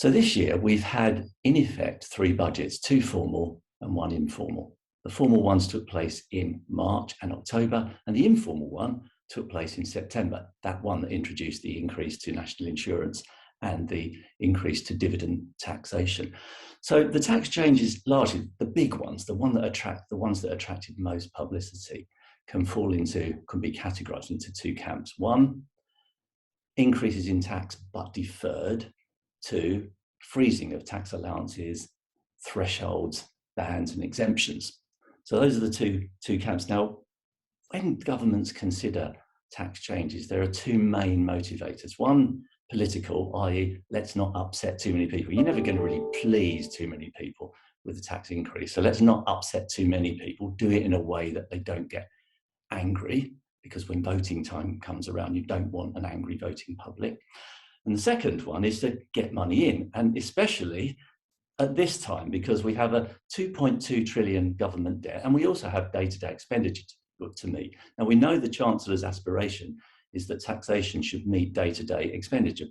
So this year we've had, in effect, three budgets, two formal and one informal. The formal ones took place in March and October, and the informal one took place in September, that one that introduced the increase to national insurance and the increase to dividend taxation. So the tax changes, largely the big ones, the ones that attracted most publicity, can be categorized into two camps. One, increases in tax but deferred. Two, freezing of tax allowances, thresholds, bans and exemptions. So those are the two camps. Now, when governments consider tax changes, there are two main motivators. One, political, i.e. let's not upset too many people. You're never going to really please too many people with a tax increase. So let's not upset too many people. Do it in a way that they don't get angry, because when voting time comes around, you don't want an angry voting public. And the second one is to get money in, and especially at this time, because we have a 2.2 trillion government debt, and we also have day-to-day expenditure to meet. Now, we know the Chancellor's aspiration is that taxation should meet day-to-day expenditure,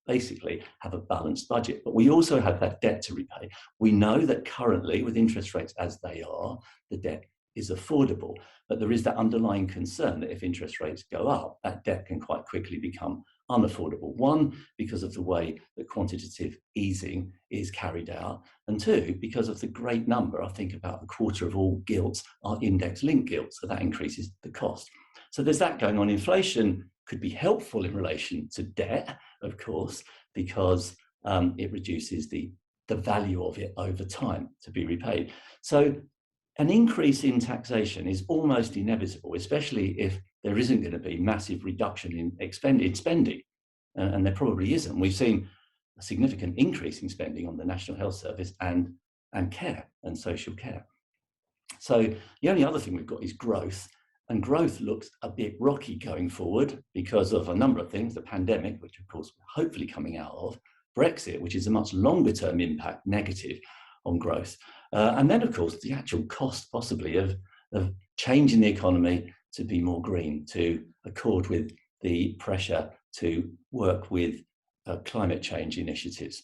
basically have a balanced budget, but we also have that debt to repay. We know that currently, with interest rates as they are, the debt is affordable, but there is that underlying concern that if interest rates go up, that debt can quite quickly become unaffordable. One, because of the way that quantitative easing is carried out, and two, because of the great number, I think about a quarter of all gilts are index-linked gilts, so that increases the cost. So there's that going on. Inflation could be helpful in relation to debt, of course, because it reduces the value of it over time to be repaid. So an increase in taxation is almost inevitable, especially if there isn't going to be massive reduction in spending, and there probably isn't. We've seen a significant increase in spending on the National Health Service and care and social care. So the only other thing we've got is growth, and growth looks a bit rocky going forward because of a number of things: the pandemic, which of course we're hopefully coming out of, Brexit, which is a much longer term impact, negative on growth. And then, of course, the actual cost possibly of changing the economy to be more green, to accord with the pressure to work with climate change initiatives.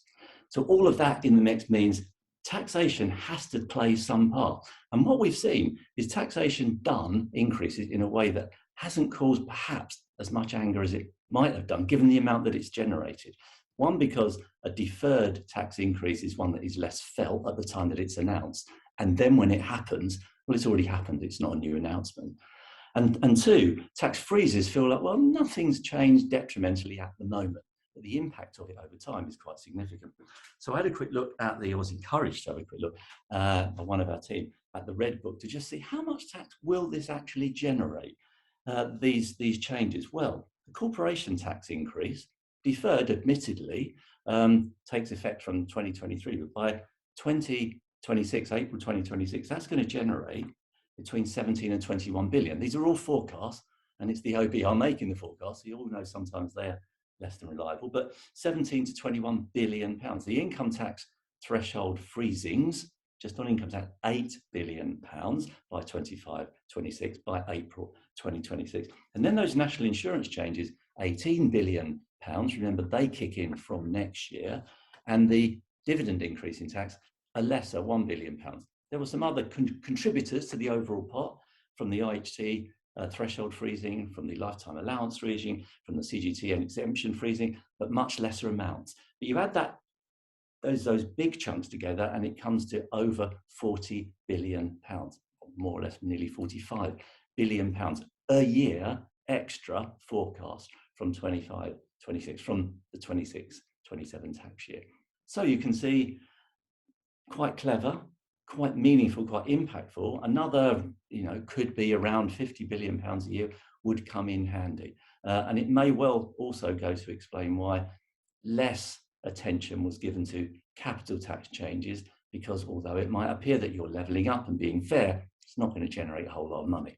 So all of that in the mix means taxation has to play some part. And what we've seen is taxation done increases in a way that hasn't caused perhaps as much anger as it might have done, given the amount that it's generated. One, because a deferred tax increase is one that is less felt at the time that it's announced. And then when it happens, well, it's already happened. It's not a new announcement. And two, tax freezes feel like, well, nothing's changed detrimentally at the moment, but the impact of it over time is quite significant. So I had a quick look I was encouraged to have a quick look by one of our team at the Red Book to just see how much tax will this actually generate, these changes. Well, the corporation tax increase, deferred, admittedly, takes effect from 2023, but by April 2026, that's going to generate between 17 and 21 billion. These are all forecasts, and it's the OBR making the forecast, so you all know sometimes they're less than reliable, but 17 to 21 billion pounds. The income tax threshold freezings, just on income tax, 8 billion pounds by 25-26, by April 2026. And then those national insurance changes, 18 billion pounds, remember they kick in from next year, and the dividend increase in tax, a lesser 1 billion pounds. There were some other contributors to the overall pot, from the IHT threshold freezing, from the lifetime allowance freezing, from the CGT and exemption freezing, but much lesser amounts. But you add those big chunks together, and it comes to over 40 billion pounds, more or less nearly 45 billion pounds a year extra forecast from 25-26, from the 26-27 tax year. So you can see, quite clever, quite meaningful, quite impactful. Another, could be around 50 billion pounds a year would come in handy. And it may well also go to explain why less attention was given to capital tax changes, because although it might appear that you're levelling up and being fair, it's not going to generate a whole lot of money.